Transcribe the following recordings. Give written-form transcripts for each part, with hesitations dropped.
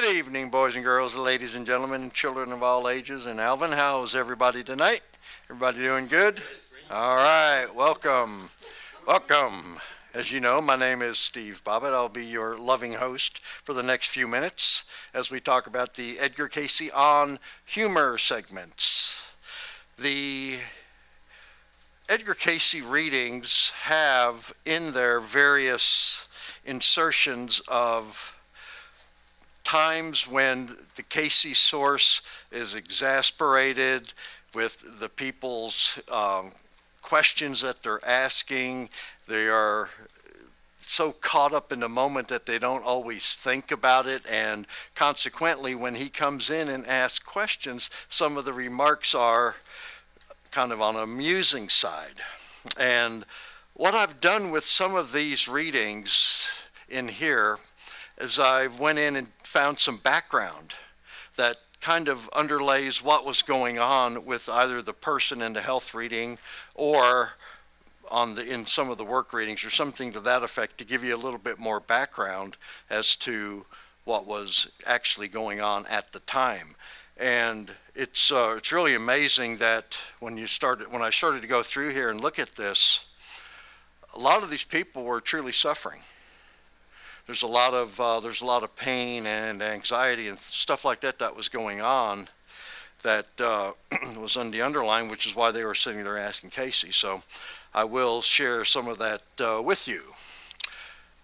Good evening, boys and girls, ladies and gentlemen, and children of all ages. And Alvin, how's everybody tonight? Everybody doing good? All right, welcome. Welcome. As you know, my name is Steve Bobbitt. I'll be your loving host for the next few minutes as we talk about the Edgar Cayce on humor segments. The Edgar Cayce Readings have in there various insertions of times when the Cayce source is exasperated with the people's questions that they're asking. They are so caught up in the moment that they don't always think about it, and consequently when he comes in and asks questions, some of the remarks are kind of on an amusing side. And what I've done with some of these readings in here is I went in and found some background that kind of underlays what was going on with either the person in the health reading or in some of the work readings, or something to that effect, to give you a little bit more background as to what was actually going on at the time. And it's really amazing that when I started to go through here and look at this, a lot of these people were truly suffering. There's a lot of pain and anxiety and stuff like that was going on that was on the underlying, which is why they were sitting there asking Cayce. So I will share some of that with you.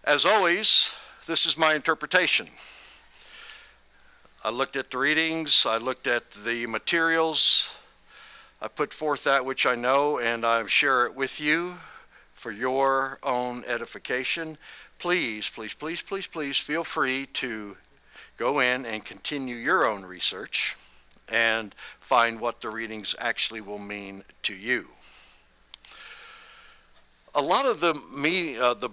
As always, this is my interpretation. I looked at the readings, I looked at the materials, I put forth that which I know, and I share it with you for your own edification. Please, please, please, please, please feel free to go in and continue your own research and find what the readings actually will mean to you. A lot of the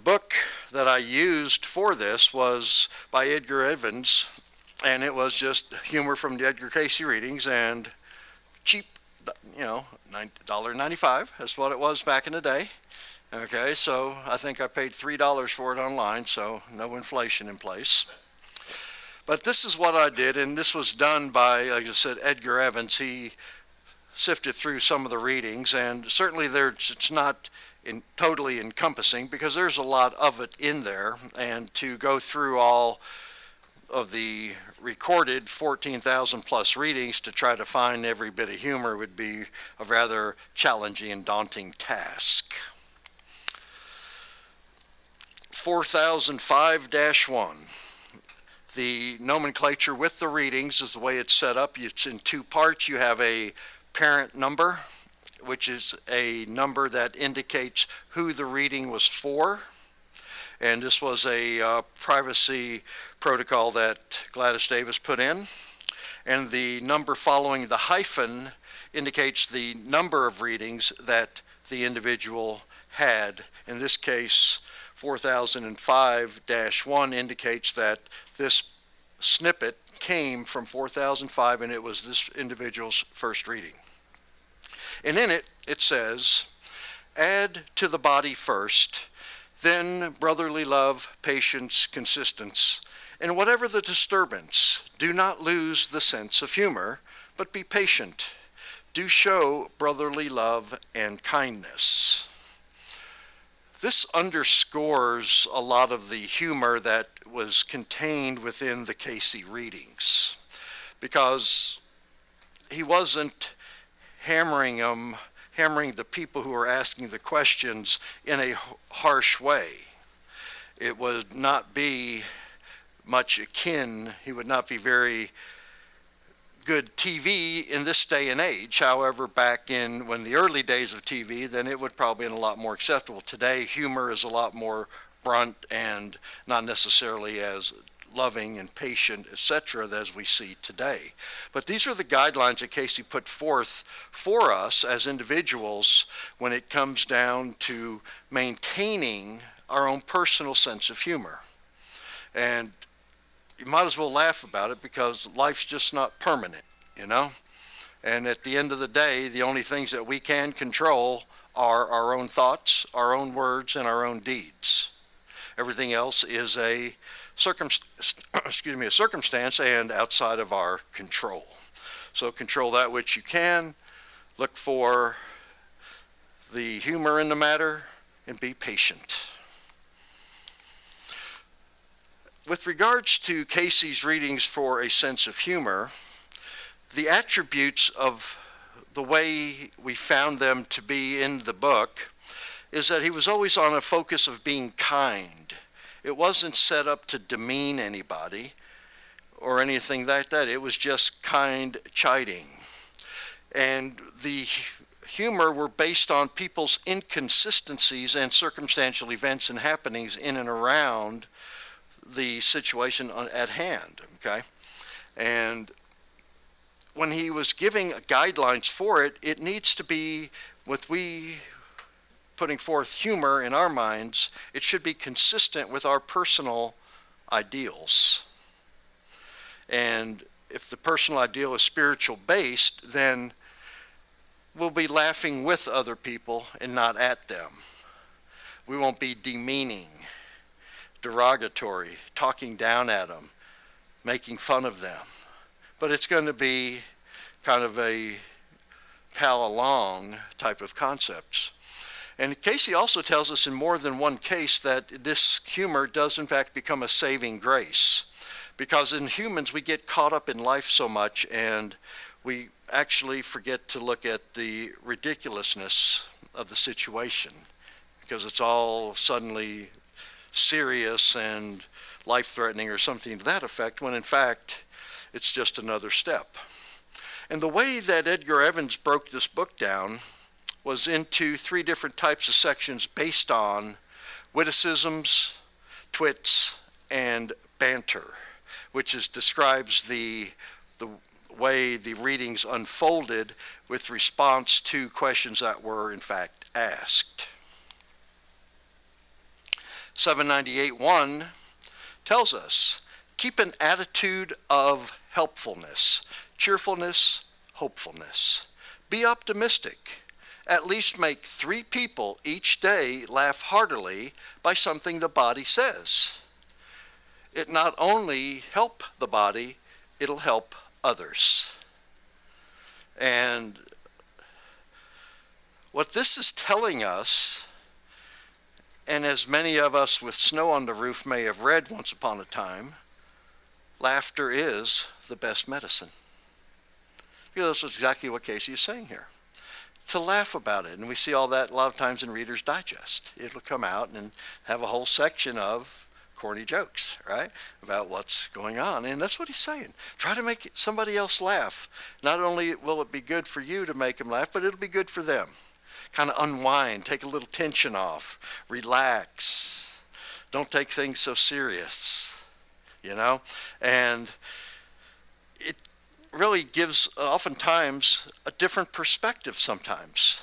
book that I used for this was by Edgar Evans, and it was just humor from the Edgar Cayce Readings, and cheap, $1.95. That's what it was back in the day. Okay, so I think I paid $3 for it online, so no inflation in place. But this is what I did, and this was done by, like I said, Edgar Evans. He sifted through some of the readings, and certainly it's not totally encompassing, because there's a lot of it in there, and to go through all of the recorded 14,000 plus readings to try to find every bit of humor would be a rather challenging and daunting task. 4005-1. The nomenclature with the readings is the way it's set up. It's in two parts. You have a parent number, which is a number that indicates who the reading was for. And this was a privacy protocol that Gladys Davis put in. And the number following the hyphen indicates the number of readings that the individual had. In this case, 4005-1 indicates that this snippet came from 4005, and it was this individual's first reading. And in it, it says, add to the body first, then brotherly love, patience, consistence, and whatever the disturbance, do not lose the sense of humor, but be patient. Do show brotherly love and kindness. This underscores a lot of the humor that was contained within the Cayce readings, because he wasn't hammering the people who were asking the questions in a harsh way. It would not be much akin, he would not be very good TV in this day and age. However, back in the early days of TV, then it would probably be a lot more acceptable. Today, humor is a lot more blunt and not necessarily as loving and patient, etc., as we see today. But these are the guidelines that Cayce put forth for us as individuals when it comes down to maintaining our own personal sense of humor. And you might as well laugh about it, because life's just not permanent, And at the end of the day, the only things that we can control are our own thoughts, our own words, and our own deeds. Everything else is a a circumstance and outside of our control. So control that which you can, look for the humor in the matter, and be patient. With regards to Cayce's readings for a sense of humor, the attributes of the way we found them to be in the book is that he was always on a focus of being kind. It wasn't set up to demean anybody or anything like that. It was just kind chiding. And the humor were based on people's inconsistencies and circumstantial events and happenings in and around the situation at hand, okay? And when he was giving guidelines for it, it needs to be, with we putting forth humor in our minds, it should be consistent with our personal ideals. And if the personal ideal is spiritual based, then we'll be laughing with other people and not at them. We won't be demeaning, derogatory, talking down at them, making fun of them. But it's going to be kind of a pal along type of concepts. And Cayce also tells us in more than one case that this humor does in fact become a saving grace. Because in humans we get caught up in life so much and we actually forget to look at the ridiculousness of the situation. Because it's all suddenly serious and life-threatening or something to that effect, when in fact it's just another step. And the way that Edgar Evans broke this book down was into 3 different types of sections based on witticisms, twits, and banter, which describes the way the readings unfolded with response to questions that were in fact asked. 798.1 tells us, keep an attitude of helpfulness, cheerfulness, hopefulness. Be optimistic. At least make 3 people each day laugh heartily by something the body says. It not only help the body, it'll help others. And what this is telling us, and as many of us with snow on the roof may have read once upon a time, laughter is the best medicine. Because that's exactly what Cayce is saying here. To laugh about it. And we see all that a lot of times in Reader's Digest. It'll come out and have a whole section of corny jokes, right? About what's going on. And that's what he's saying. Try to make somebody else laugh. Not only will it be good for you to make them laugh, but it'll be good for them. Kind of unwind, take a little tension off, relax. Don't take things so serious, you know? And it really gives oftentimes a different perspective sometimes.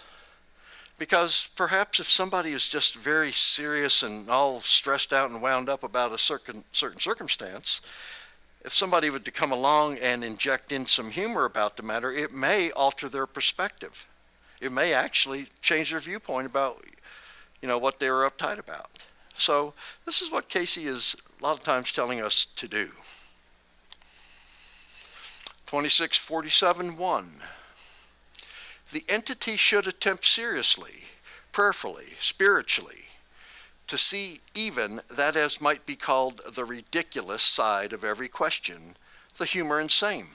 Because perhaps if somebody is just very serious and all stressed out and wound up about a certain circumstance, if somebody were to come along and inject in some humor about the matter, it may alter their perspective. It may actually change their viewpoint about, what they were uptight about. So this is what Cayce is a lot of times telling us to do. 2647.1. The entity should attempt seriously, prayerfully, spiritually, to see even that as might be called the ridiculous side of every question, the humor and same.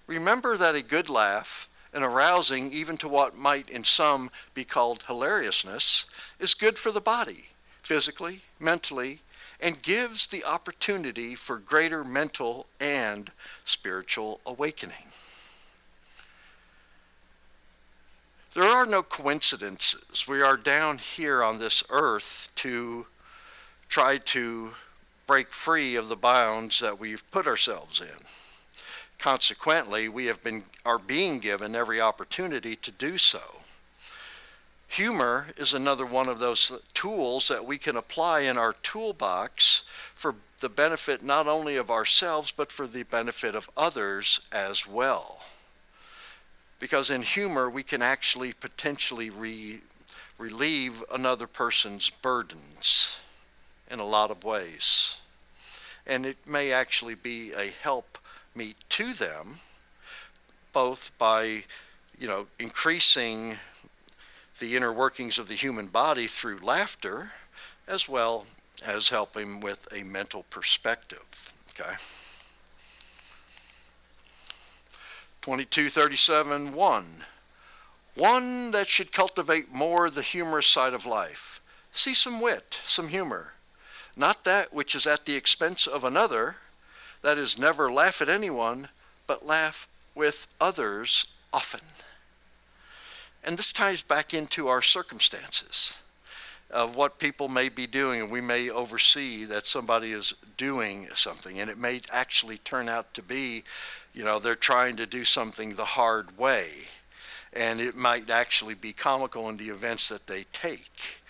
Remember that a good laugh, and arousing even to what might in some be called hilariousness, is good for the body, physically, mentally, and gives the opportunity for greater mental and spiritual awakening. There are no coincidences. We are down here on this earth to try to break free of the bounds that we've put ourselves in. Consequently, we are being given every opportunity to do so. Humor is another one of those tools that we can apply in our toolbox for the benefit not only of ourselves, but for the benefit of others as well. Because in humor, we can actually potentially relieve another person's burdens in a lot of ways. and it may actually be a help meet to them, both by, increasing the inner workings of the human body through laughter, as well as helping with a mental perspective. Okay. 2237:1. One that should cultivate more the humorous side of life. See some wit, some humor. Not that which is at the expense of another, that is, never laugh at anyone, but laugh with others often. And this ties back into our circumstances of what people may be doing, and we may oversee that somebody is doing something, and it may actually turn out to be, they're trying to do something the hard way, and it might actually be comical in the events that they take.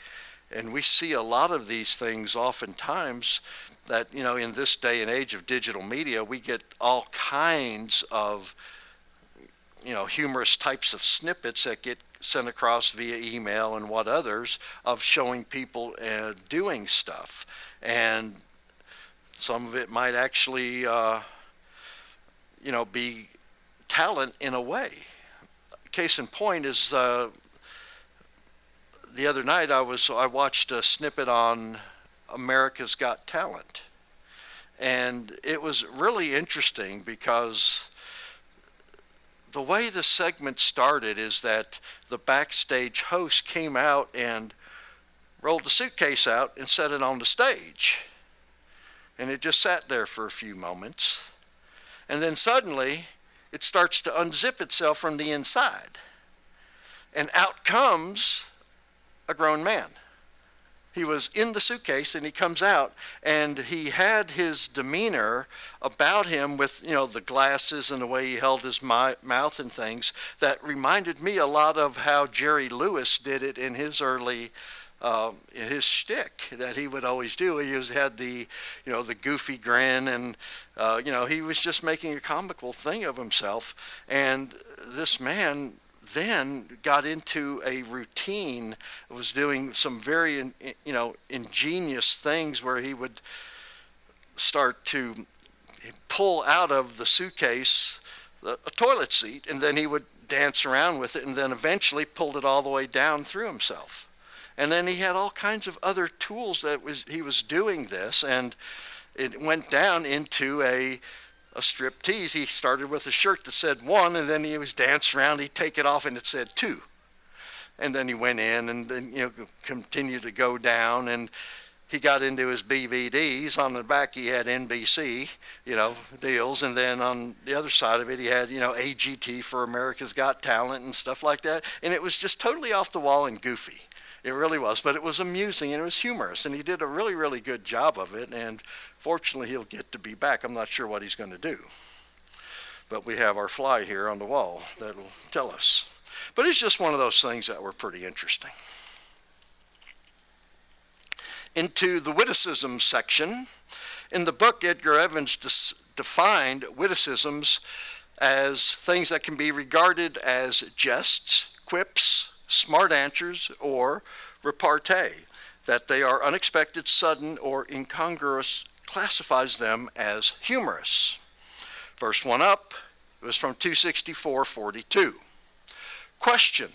And we see a lot of these things oftentimes that, in this day and age of digital media, we get all kinds of, humorous types of snippets that get sent across via email and what others of showing people doing stuff. And some of it might actually, be talent in a way. Case in point is the other night I watched a snippet on America's Got Talent, and it was really interesting because the way the segment started is that the backstage host came out and rolled the suitcase out and set it on the stage, and it just sat there for a few moments, and then suddenly it starts to unzip itself from the inside, and out comes a grown man. He was in the suitcase and he comes out, and he had his demeanor about him with, the glasses and the way he held his mouth and things that reminded me a lot of how Jerry Lewis did it in his early, his shtick that he would always do. He had the, the goofy grin, and, he was just making a comical thing of himself. And this man then got into a routine, was doing some very, ingenious things where he would start to pull out of the suitcase a toilet seat, and then he would dance around with it, and then eventually pulled it all the way down through himself. And then he had all kinds of other tools he was doing this, and it went down into a strip tease. He started with a shirt that said 1, and then he was dancing around, he'd take it off and it said 2. And then he went in and then, continued to go down, and he got into his BVDs. On the back he had NBC, deals, and then on the other side of it he had, AGT for America's Got Talent and stuff like that. And it was just totally off the wall and goofy. It really was, but it was amusing and it was humorous, and he did a really, really good job of it, and fortunately he'll get to be back. I'm not sure what he's going to do, but we have our fly here on the wall that'll tell us. But it's just one of those things that were pretty interesting. Into the witticism section. In the book, Edgar Evans defined witticisms as things that can be regarded as jests, quips, smart answers, or repartee. That they are unexpected, sudden, or incongruous classifies them as humorous. First one up was from 264:42. Question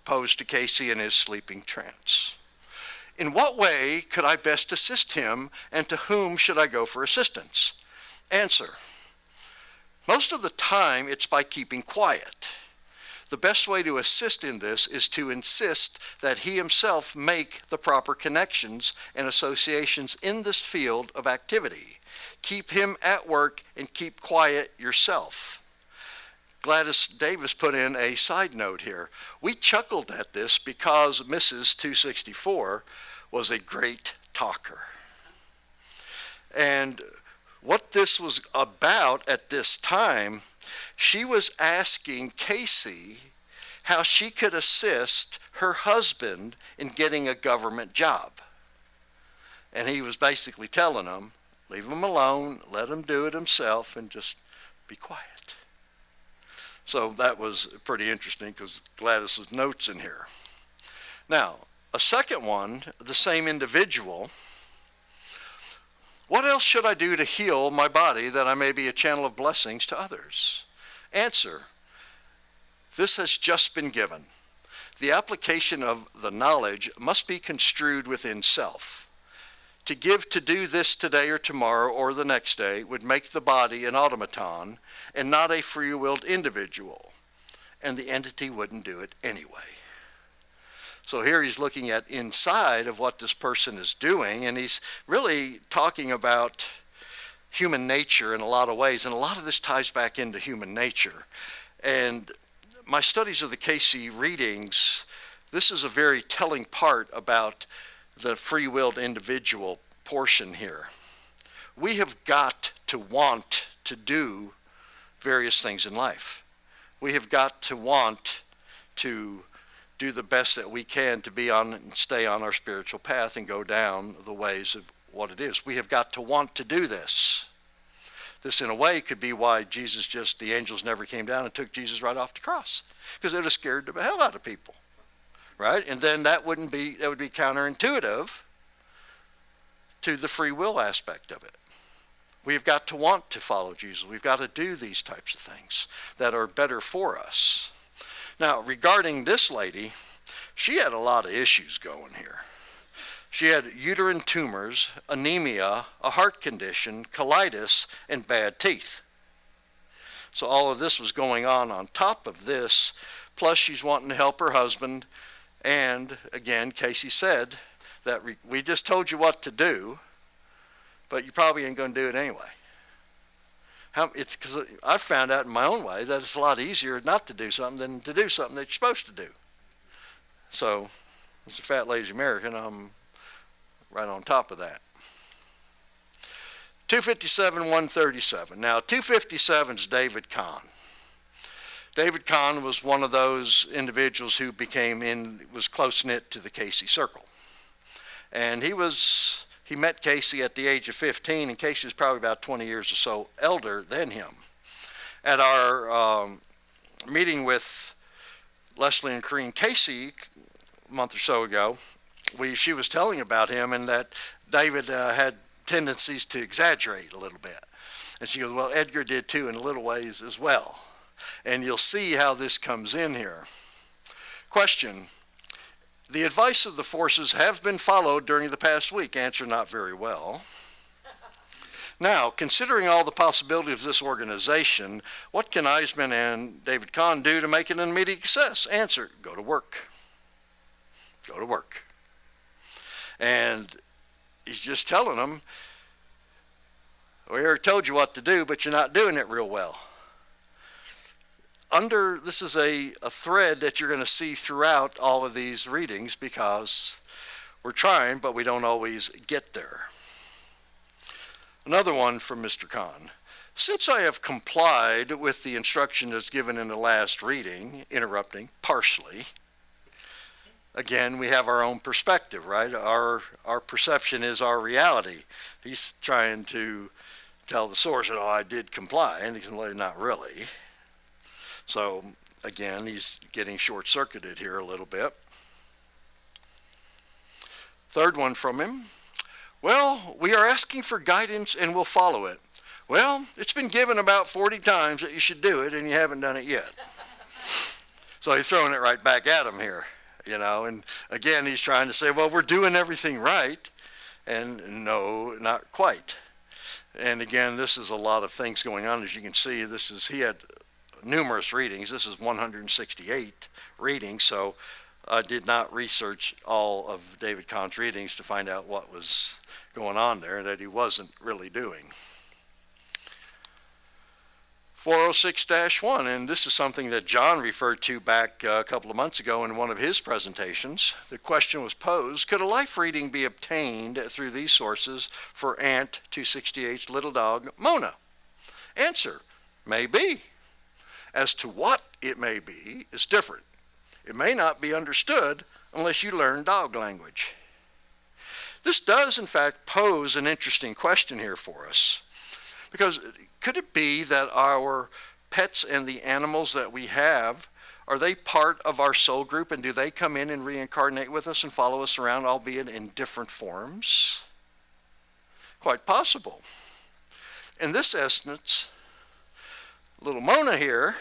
posed to Cayce in his sleeping trance. In what way could I best assist him, and to whom should I go for assistance? Answer. Most of the time it's by keeping quiet. The best way to assist in this is to insist that he himself make the proper connections and associations in this field of activity. Keep him at work and keep quiet yourself. Gladys Davis put in a side note here. We chuckled at this because Mrs. 264 was a great talker. And what this was about at this time, she was asking Cayce how she could assist her husband in getting a government job. And he was basically telling him, leave him alone, let him do it himself, and just be quiet. So that was pretty interesting because Gladys's notes in here. Now, a second one, the same individual, What else should I do to heal my body that I may be a channel of blessings to others? Answer, this has just been given. The application of the knowledge must be construed within self. To give to do this today or tomorrow or the next day would make the body an automaton and not a free-willed individual, and the entity wouldn't do it anyway. So here he's looking at inside of what this person is doing, and he's really talking about human nature in a lot of ways, and a lot of this ties back into human nature. And my studies of the Cayce Readings, this is a very telling part about the free-willed individual portion here. We have got to want to do various things in life. We have got to want to do the best that we can to be on and stay on our spiritual path and go down the ways of what it is. We have got to want to do this. This in a way could be why the angels never came down and took Jesus right off the cross, because it would have scared the hell out of people, right? And then that would be counterintuitive to the free will aspect of it. We've got to want to follow Jesus. We've got to do these types of things that are better for us. Now, regarding this lady, she had a lot of issues going here. She had uterine tumors, anemia, a heart condition, colitis, and bad teeth. So all of this was going on top of this, plus she's wanting to help her husband. And again, Cayce said that we just told you what to do, but you probably ain't going to do it anyway. It's because I've found out in my own way that it's a lot easier not to do something than to do something that you're supposed to do. So, as a fat, lazy American, I'm right on top of that. 257, 137. Now, 257 is David Kahn. David Kahn was one of those individuals who was close-knit to the Cayce circle. And he met Cayce at the age of 15, and Cayce is probably about 20 years or so elder than him. At our meeting with Leslie and Corrine Cayce a month or so ago, she was telling about him and that David had tendencies to exaggerate a little bit. And she goes, well, Edgar did too in little ways as well. And you'll see how this comes in here. Question. The advice of the forces have been followed during the past week. Answer, not very well. Now, considering all the possibilities of this organization, what can Eisman and David Kahn do to make it an immediate success? Answer, go to work. Go to work. And he's just telling them, we already told you what to do, but you're not doing it real well. This is a thread that you're going to see throughout all of these readings, because we're trying, but we don't always get there. Another one from Mr. Kahn. Since I have complied with the instruction that's given in the last reading, interrupting partially, again, we have our own perspective, right? Our perception is our reality. He's trying to tell the source that, oh, I did comply, and he's like, not really. So, again, he's getting short-circuited here a little bit. Third one from him. Well, we are asking for guidance and we'll follow it. Well, it's been given about 40 times that you should do it and you haven't done it yet. So he's throwing it right back at him here, and again, he's trying to say, well, we're doing everything right. And no, not quite. And again, this is a lot of things going on. As you can see, he had numerous readings. This is 168 readings, so I did not research all of David Kahn's readings to find out what was going on there that he wasn't really doing. 406-1, and this is something that John referred to back a couple of months ago in one of his presentations. The question was posed, could a life reading be obtained through these sources for Aunt 268's little dog, Mona? Answer, maybe. As to what it may be is different. It may not be understood unless you learn dog language. This does, in fact, pose an interesting question here for us. Because could it be that our pets and the animals that we have, are they part of our soul group, and do they come in and reincarnate with us and follow us around, albeit in different forms? quite possible. In this instance, little Mona here,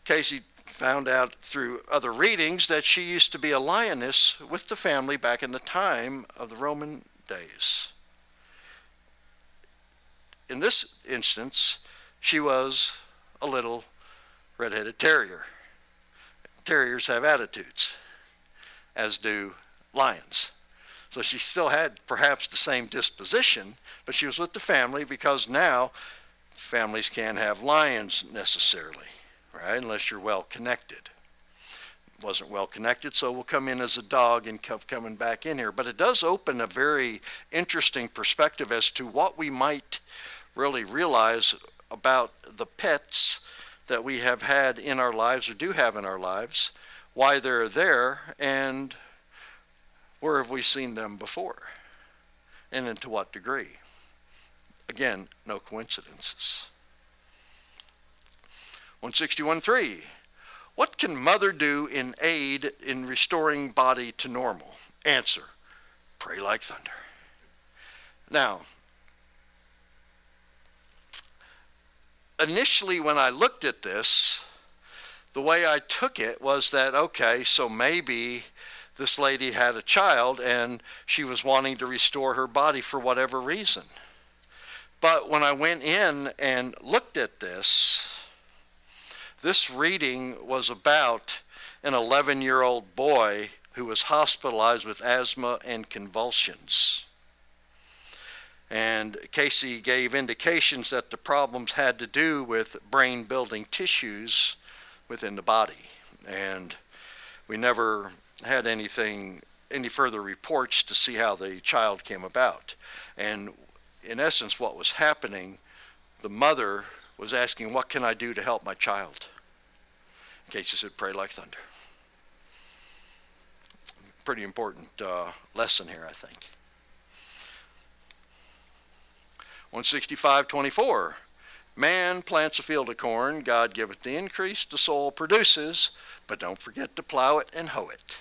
Cayce found out through other readings that she used to be a lioness with the family back in the time of the Roman days. In this instance, she was a little red-headed terrier. Terriers have attitudes, as do lions. So she still had perhaps the same disposition, but she was with the family because now families can't have lions necessarily, right? Unless you're well connected. Wasn't well connected, so we'll come in as a dog and coming back in here. But it does open a very interesting perspective as to what we might really realize about the pets that we have had in our lives or do have in our lives, why they're there, and where have we seen them before, and to what degree. Again, no coincidences. 161.3. What can mother do in aid in restoring body to normal? Answer, pray like thunder. Now, initially when I looked at this, the way I took it was that, okay, so maybe this lady had a child and she was wanting to restore her body for whatever reason. But when I went in and looked at this reading was about an 11-year-old boy who was hospitalized with asthma and convulsions. And Cayce gave indications that the problems had to do with brain-building tissues within the body. And we never had any further reports to see how the child came about. And in essence, what was happening, the mother was asking, what can I do to help my child? Cayce said, pray like thunder. Pretty important lesson here, I think. 165.24. Man plants a field of corn, God giveth the increase, the soil produces, but don't forget to plow it and hoe it.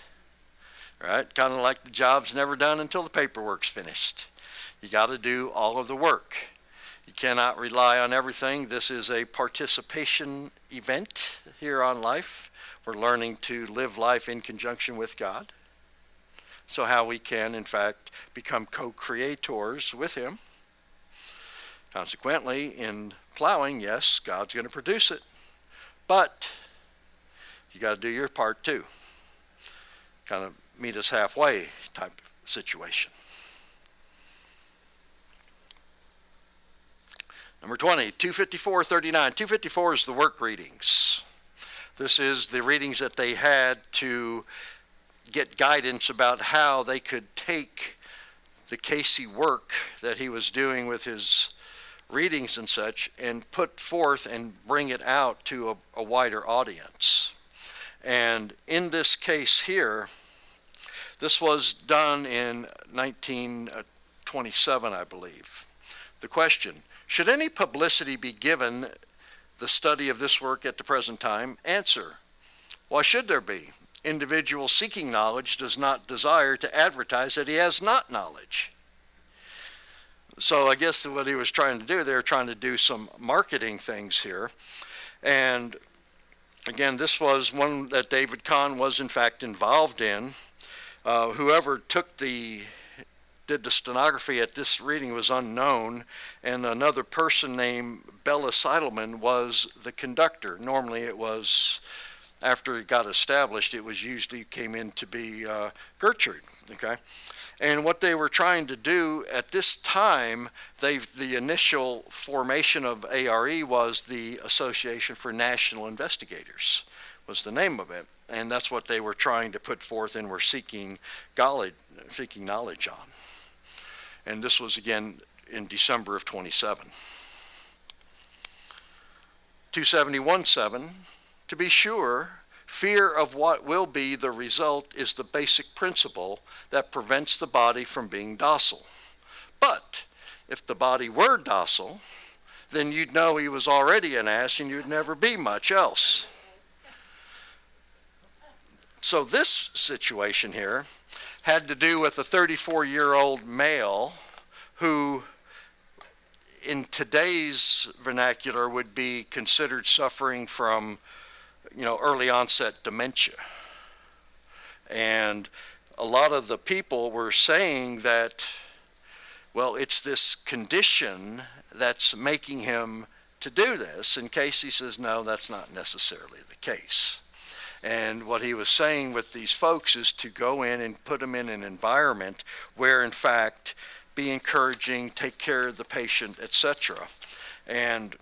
Right? Kind of like the job's never done until the paperwork's finished. You got to do all of the work. You cannot rely on everything. This is a participation event here on life. We're learning to live life in conjunction with God. So how we can, in fact, become co-creators with Him. Consequently, in plowing, yes, God's going to produce it. But you got to do your part too. Kind of meet us halfway type of situation. Number 20, 254.39. 254 is the work readings. This is the readings that they had to get guidance about how they could take the Cayce work that he was doing with his readings and such and put forth and bring it out to a wider audience. And in this case here, this was done in 1927, I believe. The question, should any publicity be given the study of this work at the present time? Answer, why should there be? Individual seeking knowledge does not desire to advertise that he has not knowledge. So I guess what he was trying to do, they were trying to do some marketing things here. And again, this was one that David Kahn was in fact involved in. Whoever did the stenography at this reading was unknown, and another person named Bella Seidelman was the conductor. Normally it was, after it got established, it was usually came in to be Gertrude, okay? And what they were trying to do at this time, the initial formation of ARE was the Association for National Investigators, was the name of it. And that's what they were trying to put forth and were seeking knowledge on. And this was again in December of 27. 271.7, to be sure, fear of what will be the result is the basic principle that prevents the body from being docile. But if the body were docile, then you'd know he was already an ass and you'd never be much else. So this situation here had to do with a 34-year-old male who in today's vernacular would be considered suffering from, early onset dementia. And a lot of the people were saying that, well, it's this condition that's making him to do this. And Cayce says, no, that's not necessarily the case. And what he was saying with these folks is to go in and put them in an environment where, in fact, be encouraging, take care of the patient, etc. And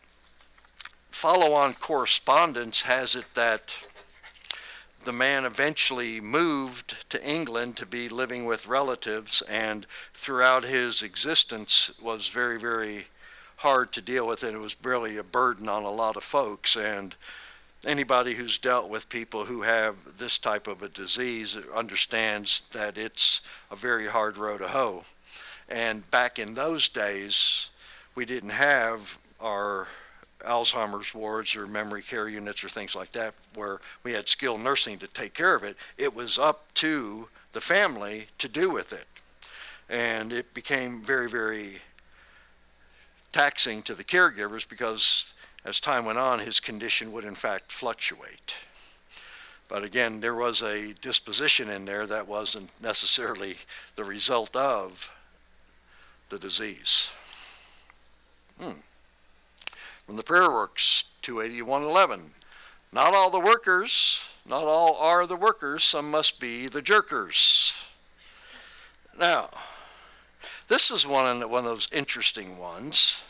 follow-on correspondence has it that the man eventually moved to England to be living with relatives, and throughout his existence was very, very hard to deal with, and it was really a burden on a lot of folks. And anybody who's dealt with people who have this type of a disease understands that it's a very hard row to hoe. And back in those days, we didn't have our Alzheimer's wards or memory care units or things like that where we had skilled nursing to take care of it. It was up to the family to do with it. And it became very, very taxing to the caregivers because as time went on, his condition would in fact fluctuate. But again, there was a disposition in there that wasn't necessarily the result of the disease. From the Prayer Works, 281:11. Not all are the workers, some must be the jerkers. Now, this is one of those interesting ones,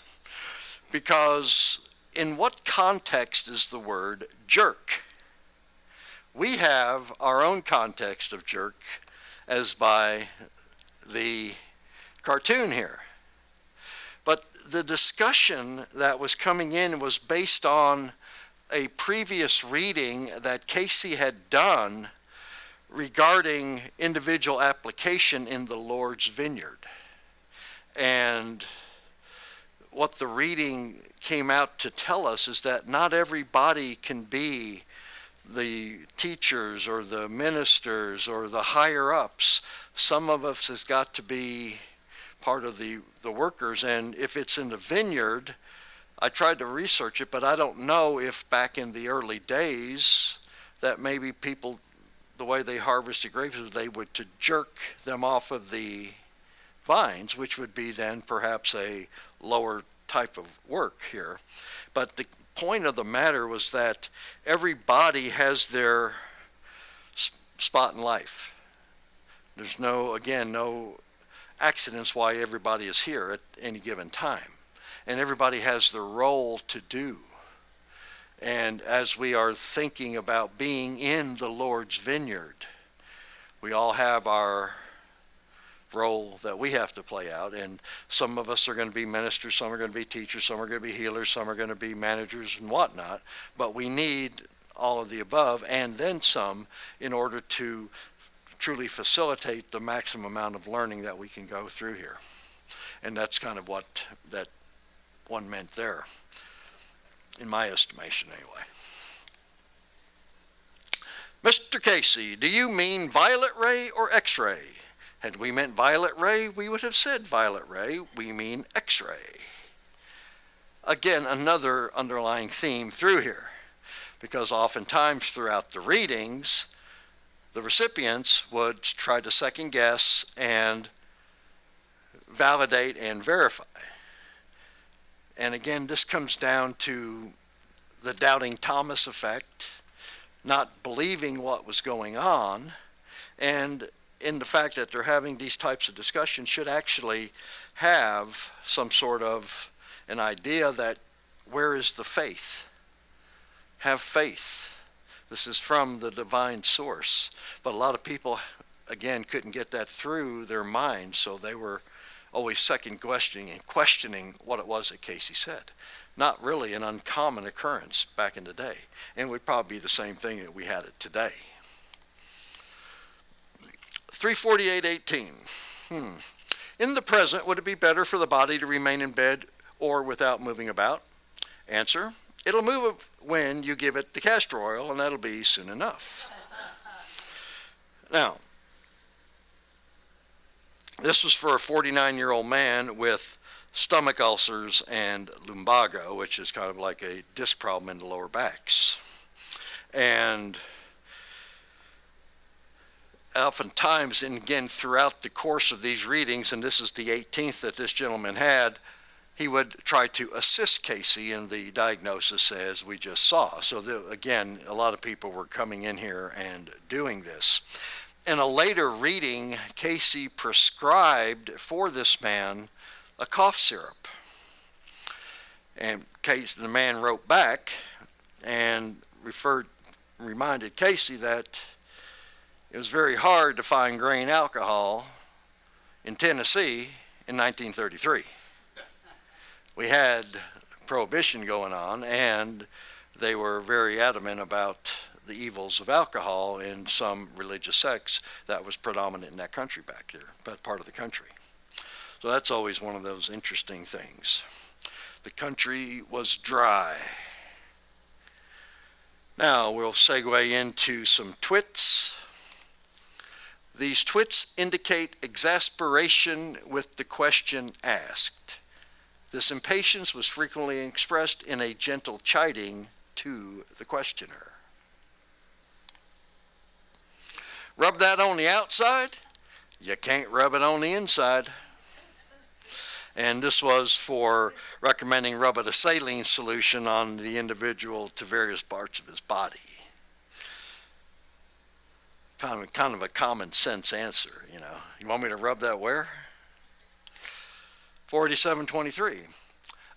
because in what context is the word jerk? We have our own context of jerk as by the cartoon here. But the discussion that was coming in was based on a previous reading that Cayce had done regarding individual application in the Lord's vineyard. And what the reading came out to tell us is that not everybody can be the teachers or the ministers or the higher ups. Some of us has got to be part of the workers. And if it's in the vineyard, I tried to research it, but I don't know if back in the early days that maybe people, the way they harvested grapes, they would to jerk them off of the vines, which would be then perhaps a lower type of work here. But the point of the matter was that everybody has their spot in life. There's no accidents why everybody is here at any given time. And everybody has their role to do. And as we are thinking about being in the Lord's vineyard, we all have our role that we have to play out. And some of us are going to be ministers, some are going to be teachers, some are going to be healers, some are going to be managers and whatnot. But we need all of the above and then some in order to truly facilitate the maximum amount of learning that we can go through here. And that's kind of what that one meant there, in my estimation anyway. Mr. Cayce, do you mean violet ray or X-ray? Had we meant violet ray, we would have said violet ray. We mean X-ray. Again, another underlying theme through here, because oftentimes throughout the readings, the recipients would try to second guess and validate and verify. And again, this comes down to the doubting Thomas effect, not believing what was going on, and in the fact that they're having these types of discussions should actually have some sort of an idea that where is the faith? Have faith. This is from the divine source. But a lot of people, again, couldn't get that through their minds, so they were always second questioning what it was that Cayce said. Not really an uncommon occurrence back in the day. And it would probably be the same thing that we had it today. 348:18. In the present, would it be better for the body to remain in bed or without moving about? Answer, it'll move when you give it the castor oil, and that'll be soon enough. Now, This was for a 49-year-old man with stomach ulcers and lumbago, which is kind of like a disc problem in the lower backs. And oftentimes, and again throughout the course of these readings, and this is the 18th that this gentleman had, he would try to assist Cayce in the diagnosis as we just saw. So again, a lot of people were coming in here and doing this. In a later reading, Cayce prescribed for this man a cough syrup. And the man wrote back and reminded Cayce that it was very hard to find grain alcohol in Tennessee in 1933. We had prohibition going on, and they were very adamant about the evils of alcohol in some religious sects that was predominant in that country back there, that part of the country. So that's always one of those interesting things. The country was dry. Now we'll segue into some twits. These twits indicate exasperation with the question asked. This impatience was frequently expressed in a gentle chiding to the questioner. Rub that on the outside, you can't rub it on the inside. And this was for recommending rubbing a saline solution on the individual to various parts of his body. Kind of a common sense answer, you know. You want me to rub that where? 4723.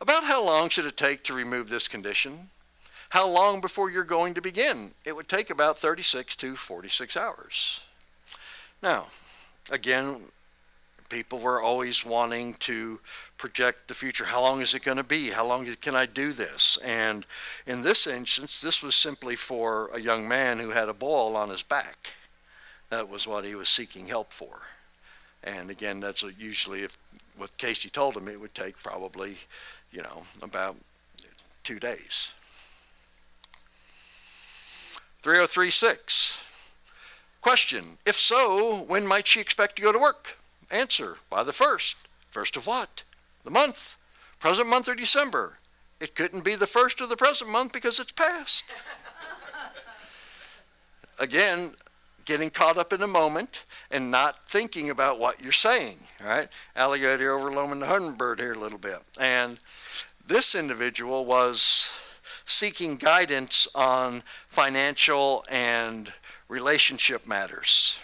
About how long should it take to remove this condition? How long before you're going to begin? It would take about 36 to 46 hours. Now, again, people were always wanting to project the future. How long is it going to be? How long can I do this? And in this instance, this was simply for a young man who had a boil on his back. That was what he was seeking help for. And again, that's usually what Cayce told him, it would take probably, about 2 days. 3036. Question, if so, when might she expect to go to work? Answer, by the 1st. 1st of what? The month. Present month or December? It couldn't be the 1st of the present month because it's past. Again, getting caught up in the moment and not thinking about what you're saying, right? Alligator overloaming the hummingbird here a little bit. And this individual was seeking guidance on financial and relationship matters.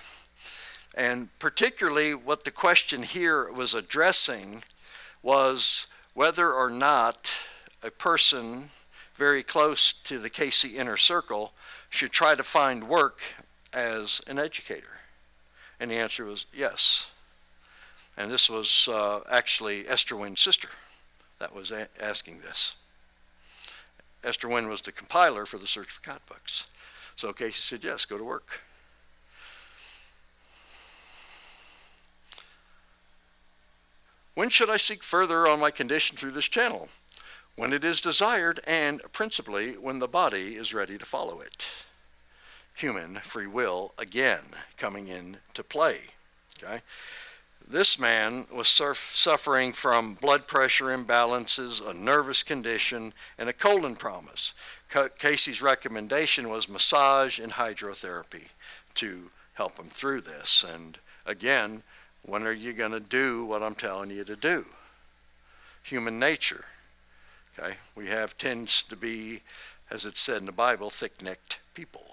And particularly what the question here was addressing was whether or not a person very close to the Cayce inner circle should try to find work as an educator. And the answer was yes. And this was actually Esther Wynn's sister that was asking this. Esther Wynn was the compiler for the Search for God books. So Cayce said, yes, go to work. When should I seek further on my condition through this channel? When it is desired, and principally when the body is ready to follow it. Human free will, again, coming into play. Okay? This man was suffering from blood pressure imbalances, a nervous condition, and a colon promise. Cayce's recommendation was massage and hydrotherapy to help him through this. And again, when are you going to do what I'm telling you to do? Human nature. Okay? We tends to be, as it's said in the Bible, thick-necked people.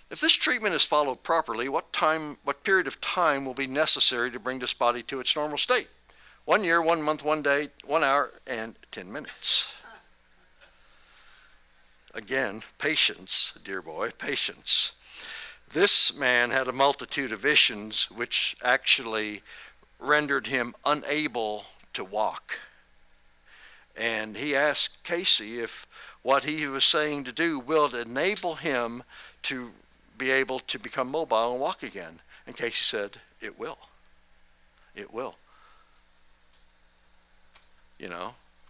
If this treatment is followed properly, what period of time will be necessary to bring this body to its normal state? 1 year, 1 month, 1 day, 1 hour, and 10 minutes. Again, patience, dear boy, patience. This man had a multitude of issues which actually rendered him unable to walk. And he asked Cayce if what he was saying to do will enable him to be able to become mobile and walk again. And Cayce said, it will. It will.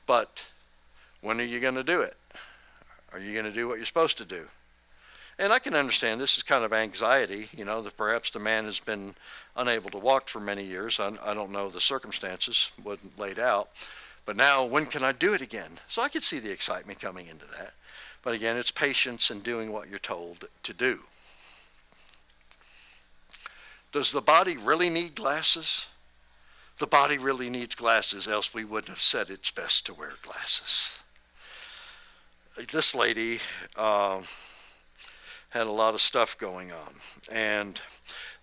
But when are you going to do it? Are you going to do what you're supposed to do? And I can understand this is kind of anxiety, that perhaps the man has been unable to walk for many years. I don't know the circumstances, wasn't laid out. But now, when can I do it again? So I could see the excitement coming into that. But again, it's patience and doing what you're told to do. Does the body really need glasses? The body really needs glasses, else we wouldn't have said it's best to wear glasses. This lady had a lot of stuff going on, and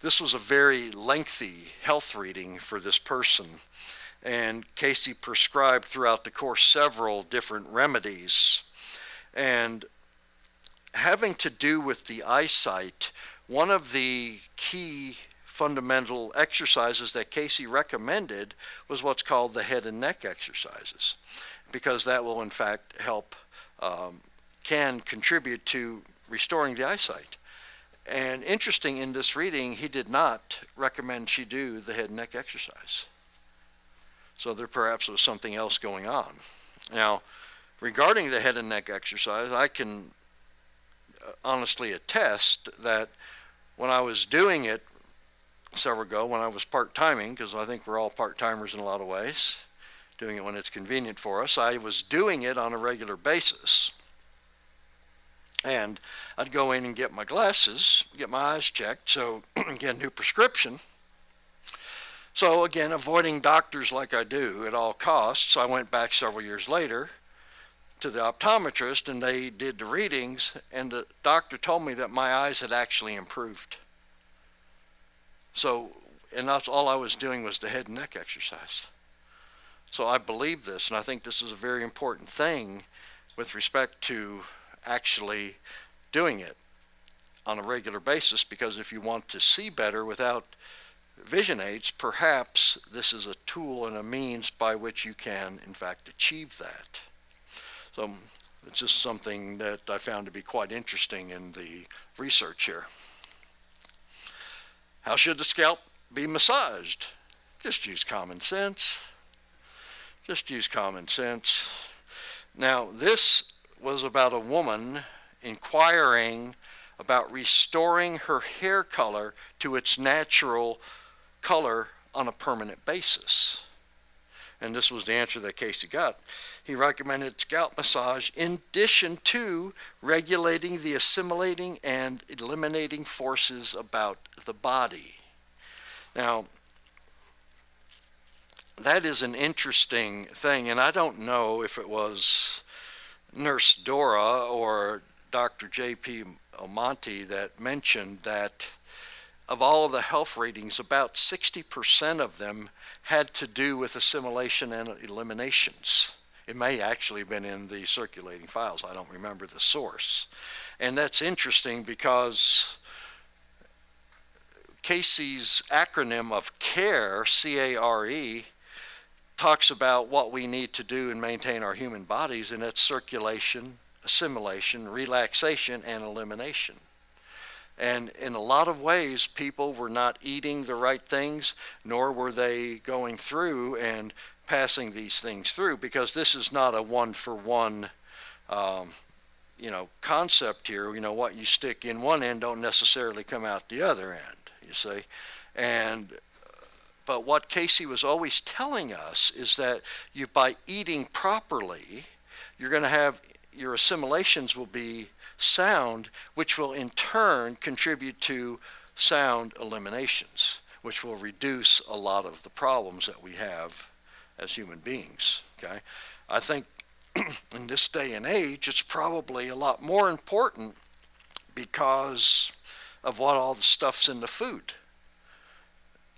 this was a very lengthy health reading for this person, and Cayce prescribed throughout the course several different remedies, and having to do with the eyesight, one of the key fundamental exercises that Cayce recommended was what's called the head and neck exercises, because that will in fact help, can contribute to restoring the eyesight. And interesting, in this reading, he did not recommend she do the head and neck exercise. So there perhaps was something else going on. Now, regarding the head and neck exercise, I can honestly attest that when I was doing it several ago, when I was part-timing, because I think we're all part-timers in a lot of ways, doing it when it's convenient for us, I was doing it on a regular basis. And I'd go in and get my glasses, get my eyes checked, so get a new prescription. So again, avoiding doctors like I do at all costs, I went back several years later to the optometrist, and they did the readings, and the doctor told me that my eyes had actually improved. So, and that's all I was doing was the head and neck exercise. So I believe this, and I think this is a very important thing with respect to actually doing it on a regular basis, because if you want to see better without vision aids, perhaps this is a tool and a means by which you can in fact achieve that. So it's just something that I found to be quite interesting in the research here. How should the scalp be massaged? Just use common sense. Just use common sense. Now, this was about a woman inquiring about restoring her hair color to its natural color on a permanent basis. And this was the answer that Cayce got. He recommended scalp massage in addition to regulating the assimilating and eliminating forces about the body. Now, that is an interesting thing, and I don't know if it was Nurse Dora or Dr. J.P. Omonte that mentioned that of all of the health readings, about 60% of them had to do with assimilation and eliminations. It may actually have been in the circulating files. I don't remember the source. And that's interesting because Cayce's acronym of CARE, C-A-R-E, talks about what we need to do and maintain our human bodies, and that's circulation, assimilation, relaxation, and elimination. And in a lot of ways, people were not eating the right things, nor were they going through and passing these things through, because this is not a one-for-one concept here. What you stick in one end don't necessarily come out the other end, you see. But what Cayce was always telling us is that by eating properly, you're going to have, your assimilations will be sound, which will in turn contribute to sound eliminations, which will reduce a lot of the problems that we have as human beings. Okay, I think in this day and age, it's probably a lot more important because of what all the stuff's in the food.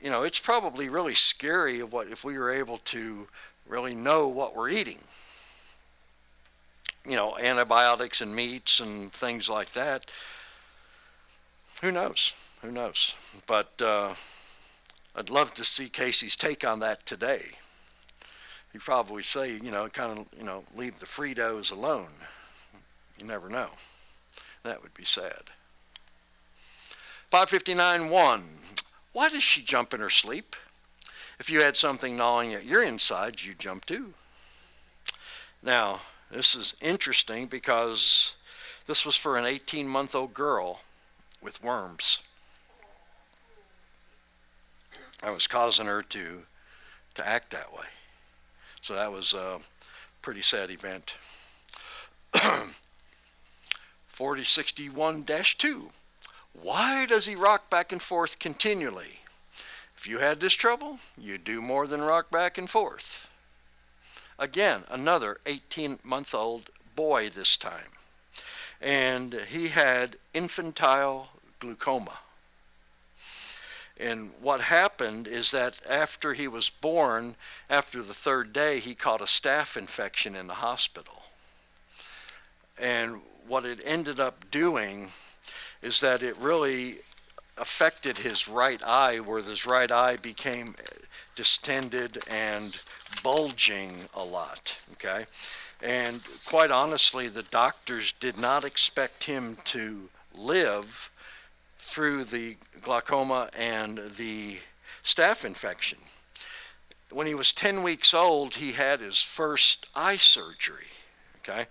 It's probably really scary if we were able to really know what we're eating. Antibiotics and meats and things like that. Who knows? Who knows? But I'd love to see Cayce's take on that today. He'd probably say, leave the Fritos alone. You never know. That would be sad. 559.1. Why does she jump in her sleep? If you had something gnawing at your inside, you'd jump too. Now, this is interesting because This was for an 18-month-old girl with worms. That was causing her to act that way. So that was a pretty sad event. 4061-2. Why does he rock back and forth continually? If you had this trouble, you'd do more than rock back and forth. Again, another 18-month-old boy this time. And he had infantile glaucoma. And what happened is that after he was born, after the third day, he caught a staph infection in the hospital. And what it ended up doing is that it really affected his right eye, where his right eye became distended and bulging a lot, okay? And quite honestly, the doctors did not expect him to live through the glaucoma and the staph infection. When he was 10 weeks old, he had his first eye surgery, okay?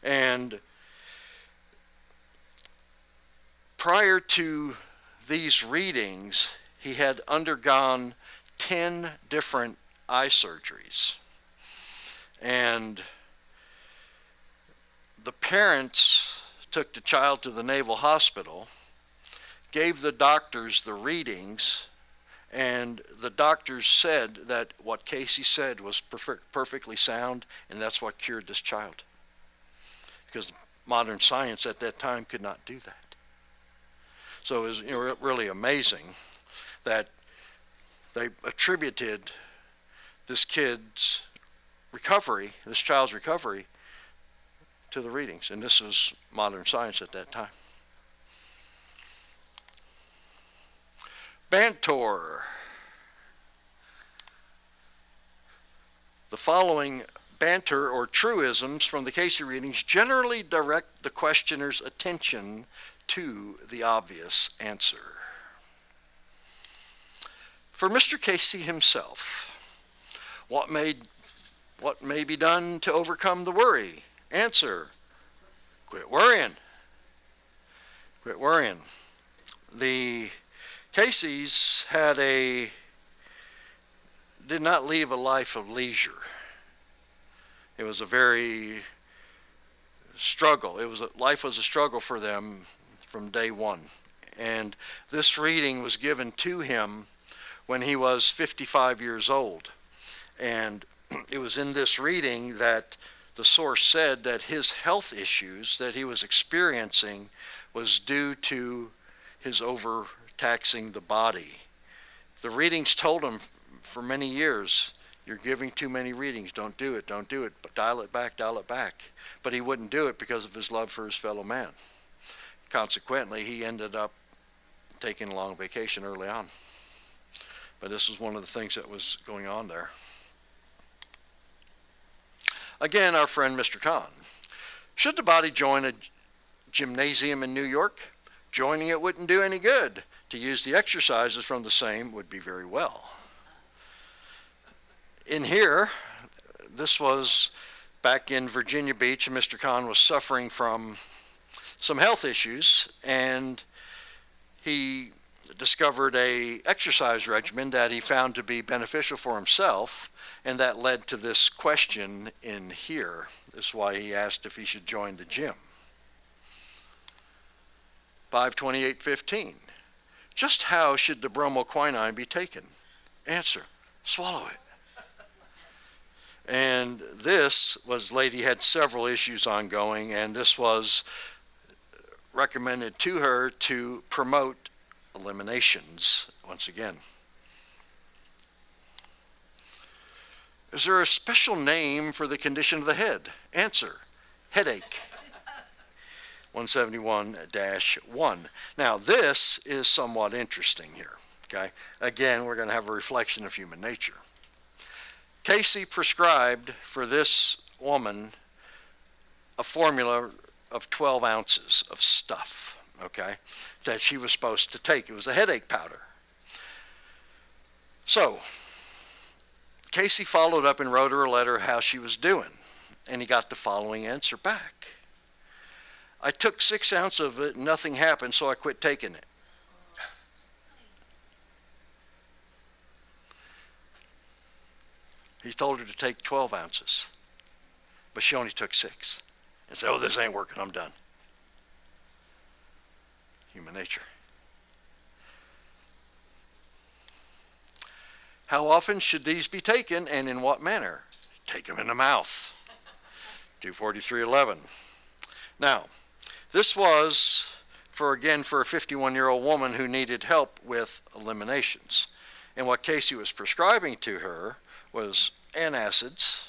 And prior to these readings, he had undergone 10 different eye surgeries. And the parents took the child to the Naval Hospital, gave the doctors the readings, and the doctors said that what Cayce said was perfectly sound, and that's what cured this child. Because modern science at that time could not do that. So it was really amazing that they attributed this kid's recovery, this child's recovery, to the readings. And this was modern science at that time. Bantor. The following banter or truisms from the Cayce readings generally direct the questioner's attention to the obvious answer. For Mr. Cayce himself, what may be done to overcome the worry? Answer: quit worrying. Quit worrying. The Cayces did not leave a life of leisure. It was a very struggle. Life was a struggle for them from day one. And this reading was given to him when he was 55 years old. And it was in this reading that the source said that his health issues that he was experiencing was due to his overtaxing the body. The readings told him for many years, you're giving too many readings, don't do it, but dial it back. But he wouldn't do it because of his love for his fellow man. Consequently, he ended up taking a long vacation early on. But this was one of the things that was going on there. Again, our friend Mr. Kahn. Should the body join a gymnasium in New York? Joining it wouldn't do any good. To use the exercises from the same would be very well. In here, this was back in Virginia Beach, and Mr. Kahn was suffering from some health issues, and he discovered a exercise regimen that he found to be beneficial for himself, and that led to this question in here. This is why he asked if he should join the gym. 528:15. Just how should the bromoquinine be taken? Answer: swallow it. And this lady had several issues ongoing, and this was recommended to her to promote eliminations once again. Is there a special name for the condition of the head? Answer: headache. 171-1. Now this is somewhat interesting here. Okay. Again, we're going to have a reflection of human nature. Cayce prescribed for this woman a formula of 12 ounces of stuff, okay, that she was supposed to take. It was a headache powder. So Cayce followed up and wrote her a letter how she was doing, and he got the following answer back. I took 6 ounces of it and nothing happened, so I quit taking it. He told her to take 12 ounces, but she only took 6. And said, oh, this ain't working, I'm done. Human nature. How often should these be taken, and in what manner? Take them in the mouth. 243:11. Now, this was for a 51-year-old woman who needed help with eliminations. And what Cayce was prescribing to her was antacids,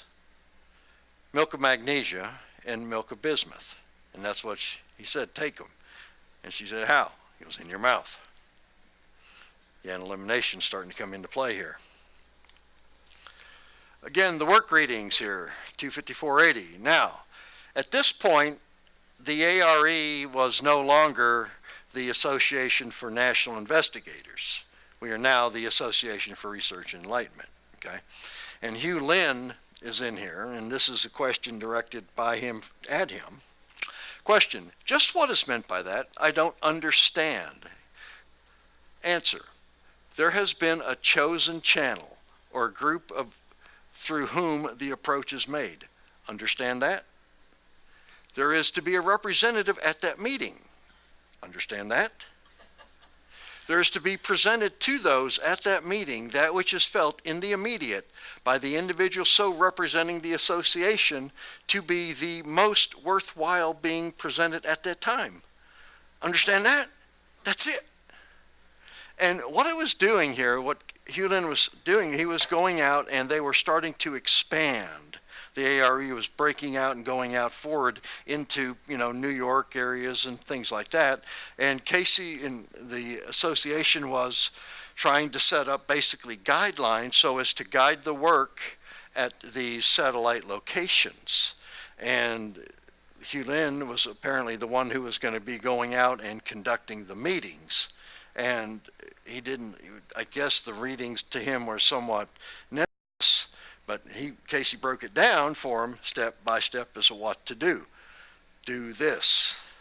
milk of magnesia, and milk of bismuth. And that's what he said, take them. And she said, how? He goes, in your mouth. Yeah, and elimination starting to come into play here. Again, the work readings here, 254:80. Now, at this point, the ARE was no longer the Association for National Investigators. We are now the Association for Research and Enlightenment. Okay, and Hugh Lynn is in here, and this is a question directed by him at him. Question: just what is meant by that? I don't understand. Answer: there has been a chosen channel or group of through whom the approach is made. Understand that? There is to be a representative at that meeting. Understand that? There is to be presented to those at that meeting that which is felt in the immediate by the individual so representing the association to be the most worthwhile being presented at that time. Understand that? That's it. And what I was doing here, what Hewlin was doing, he was going out and they were starting to expand. The ARE was breaking out and going out forward into, New York areas and things like that. And Cayce in the association was trying to set up basically guidelines so as to guide the work at these satellite locations. And Hewlin was apparently the one who was going to be going out and conducting the meetings. And he didn't, I guess the readings to him were somewhat nebulous, but Cayce broke it down for him step by step as to what to do. Do this.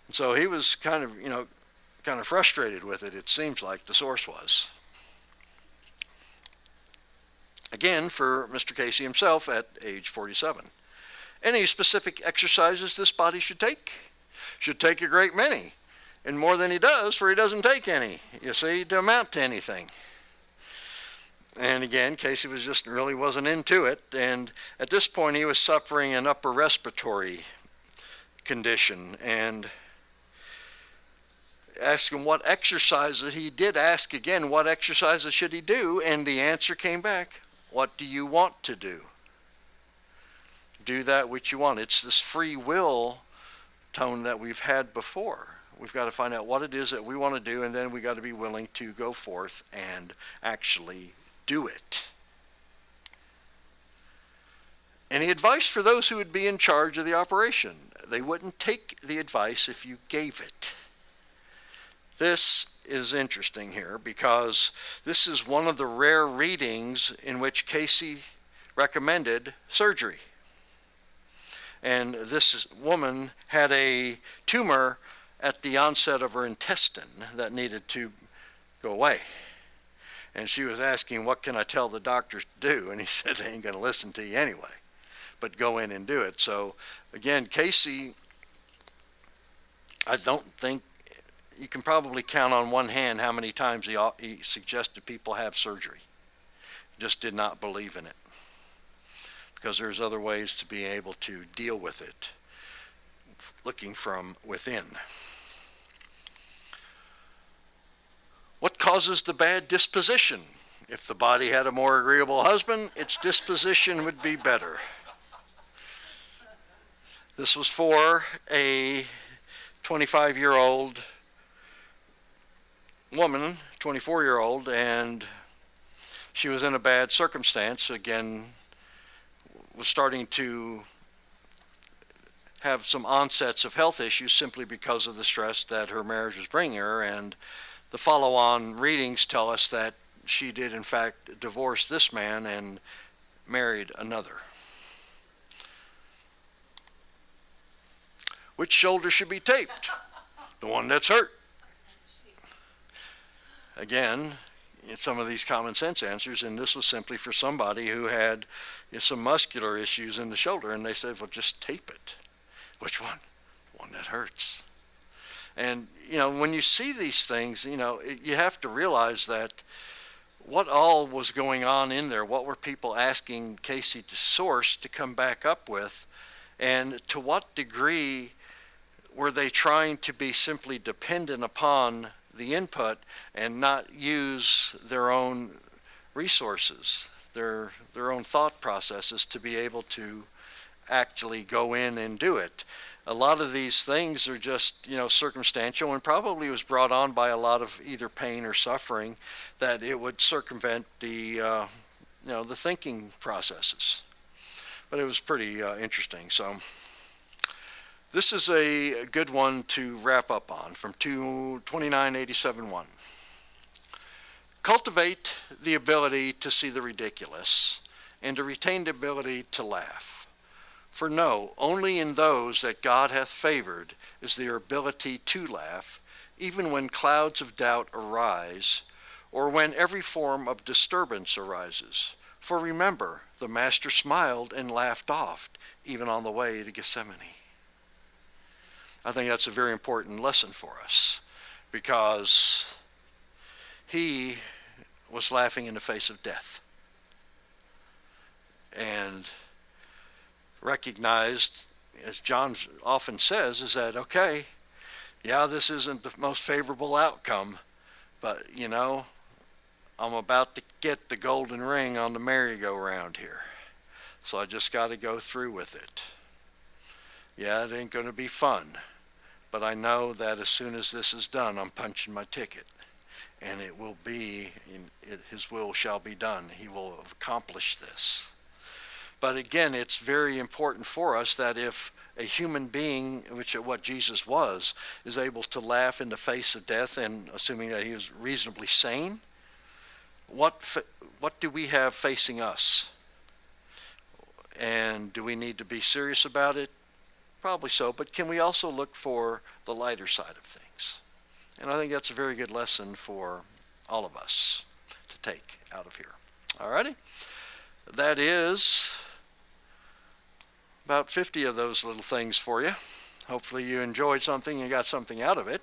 And so he was kind of frustrated with it, it seems like the source was. Again, for Mr. Cayce himself at age 47. Any specific exercises this body should take? Should take a great many. And more than he does, for he doesn't take any, you see, to amount to anything. And again, Cayce really wasn't into it. And at this point, he was suffering an upper respiratory condition. And asked him what exercises, he did ask again, what exercises should he do? And the answer came back, what do you want to do? Do that which you want. It's this free will tone that we've had before. We've got to find out what it is that we want to do, and then we got to be willing to go forth and actually do it. Any advice for those who would be in charge of the operation? They wouldn't take the advice if you gave it. This is interesting here because this is one of the rare readings in which Cayce recommended surgery. And this woman had a tumor at the onset of her intestine that needed to go away. And she was asking, what can I tell the doctors to do? And he said, they ain't going to listen to you anyway, but go in and do it. So again, Cayce, I don't think, you can probably count on one hand how many times he suggested people have surgery. He just did not believe in it because there's other ways to be able to deal with it, looking from within. What causes the bad disposition? If the body had a more agreeable husband, its disposition would be better. This was for a 25-year-old woman, 24-year-old, and she was in a bad circumstance. Again, was starting to have some onsets of health issues simply because of the stress that her marriage was bringing her, and the follow-on readings tell us that she did in fact divorce this man and married another. Which shoulder should be taped? The one that's hurt. Again, some of these common sense answers, and this was simply for somebody who had some muscular issues in the shoulder, and they said, well, just tape it. Which one? One that hurts. And, when you see these things, you have to realize that what all was going on in there, what were people asking Cayce to source to come back up with, and to what degree were they trying to be simply dependent upon the input and not use their own resources, their own thought processes to be able to actually go in and do it. A lot of these things are just, circumstantial, and probably was brought on by a lot of either pain or suffering, that it would circumvent the thinking processes. But it was pretty interesting. So this is a good one to wrap up on from 2987:1. Cultivate the ability to see the ridiculous and to retain the ability to laugh. For no, only in those that God hath favored is their ability to laugh, even when clouds of doubt arise, or when every form of disturbance arises. For remember, the Master smiled and laughed oft, even on the way to Gethsemane. I think that's a very important lesson for us, because he was laughing in the face of death, and recognized, as John often says, is that, okay, yeah, this isn't the most favorable outcome, but, I'm about to get the golden ring on the merry-go-round here. So I just got to go through with it. Yeah, it ain't going to be fun, but I know that as soon as this is done, I'm punching my ticket, and it will be, his will shall be done. He will accomplish this. But again, it's very important for us that if a human being, which is what Jesus was, is able to laugh in the face of death, and assuming that he was reasonably sane, what do we have facing us? And do we need to be serious about it? Probably so, but can we also look for the lighter side of things? And I think that's a very good lesson for all of us to take out of here. Alrighty? That is about 50 of those little things for you. Hopefully you enjoyed something and got something out of it.